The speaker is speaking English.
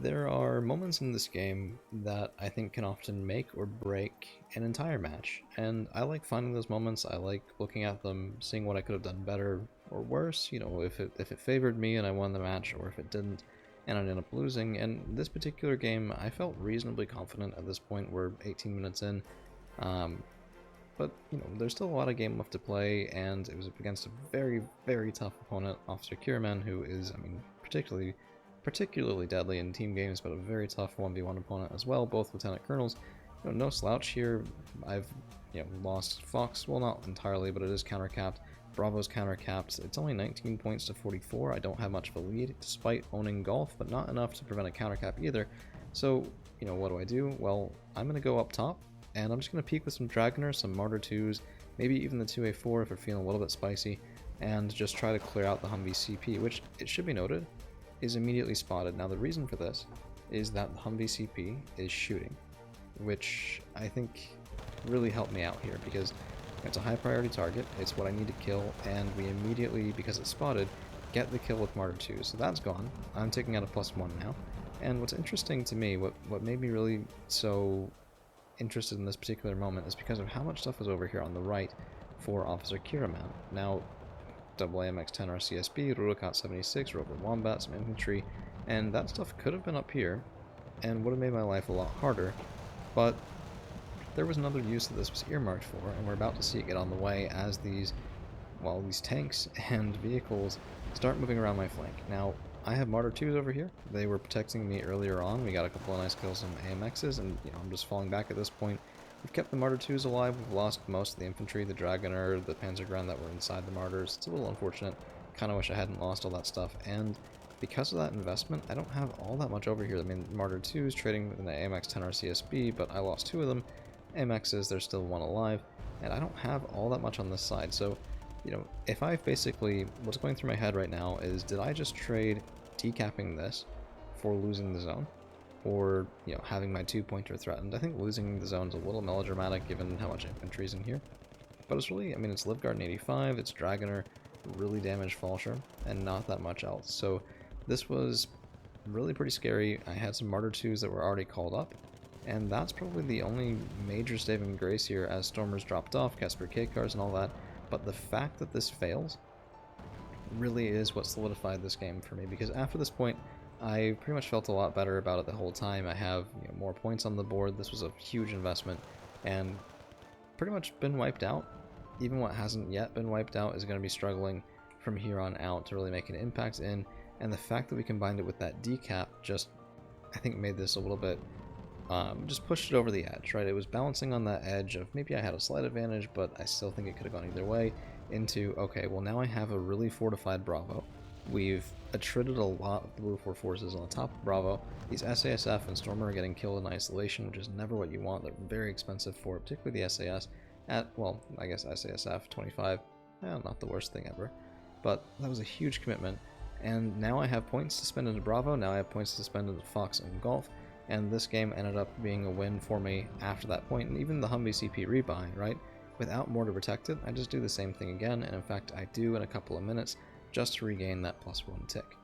There are moments in this game that I think can often make or break an entire match, and I like finding those moments. I like looking at them, seeing what I could have done better or worse, if it favored me and I won the match, or if it didn't and I ended up losing. And this particular game, I felt reasonably confident at this point. We're 18 minutes in, um, but there's still a lot of game left to play, and it was up against a very, very tough opponent, Officer Kiraman, who is, particularly deadly in team games, but a very tough 1v1 opponent as well, both Lieutenant Colonels. No slouch here. I've lost Fox, well, not entirely, but it is counter-capped. Bravo's counter-capped. It's only 19 points to 44. I don't have much of a lead, despite owning Golf, but not enough to prevent a counter-cap either. So, what do? Well, I'm going to go up top, and I'm just going to peek with some Dragoners, some Martyr 2s, maybe even the 2A4 if we're feeling a little bit spicy, and just try to clear out the Humvee CP, which, it should be noted, is immediately spotted. Now the reason for this is that the Humvee CP is shooting, which I think really helped me out here because it's a high priority target, it's what I need to kill, and we immediately, because it's spotted, get the kill with Martyr 2. So that's gone. I'm taking out a +1 now. And what's interesting to me, what made me really so interested in this particular moment is because of how much stuff is over here on the right for Officer Kiraman. Now, AMX-10 RCSB, Rurikot 76, Rover Wombat, some infantry, and that stuff could have been up here and would have made my life a lot harder, but there was another use that this was earmarked for, and we're about to see it get on the way as these tanks and vehicles start moving around my flank. Now, I have Martyr 2s over here. They were protecting me earlier on. We got a couple of nice kills on AMXs, and I'm just falling back at this point. We've kept the Martyr 2s alive. We've lost most of the infantry, the Dragoner, the Panzergren that were inside the Martyrs. It's a little unfortunate. Kind of wish I hadn't lost all that stuff. And because of that investment, I don't have all that much over here. I mean, Martyr 2s trading with an AMX-10 RCSB, but I lost 2 of them. AMXs, there's still 1 alive. And I don't have all that much on this side. So, if I basically, what's going through my head right now is, did I just trade decapping this for losing the zone? Or, having my 2-pointer threatened. I think losing the zone's a little melodramatic given how much infantry's in here. But it's really, it's Livgarden 85, it's Dragoner, really damaged Falsher, and not that much else. So this was really pretty scary. I had some Martyr 2s that were already called up, and that's probably the only major saving grace here as Stormers dropped off, Casper K-Cars and all that. But the fact that this fails really is what solidified this game for me, because after this point, I pretty much felt a lot better about it the whole time. I have more points on the board. This was a huge investment, and pretty much been wiped out. Even what hasn't yet been wiped out is going to be struggling from here on out to really make an impact in, and the fact that we combined it with that decap just, I think, made this a little bit, just pushed it over the edge, right? It was balancing on that edge of maybe I had a slight advantage, but I still think it could have gone either way, into, okay, well now I have a really fortified Bravo. We've attrited a lot of the Blue 4 forces on the top of Bravo. These SASF and Stormer are getting killed in isolation, which is never what you want. They're very expensive for it, particularly the SAS at, well, I guess SASF 25, not the worst thing ever. But that was a huge commitment, and now I have points to spend into Bravo, now I have points to spend into Fox and Golf, and this game ended up being a win for me after that point, and even the Humvee CP rebuy, right? Without more to protect it, I just do the same thing again, and in fact I do in a couple of minutes, just to regain that +1 tick.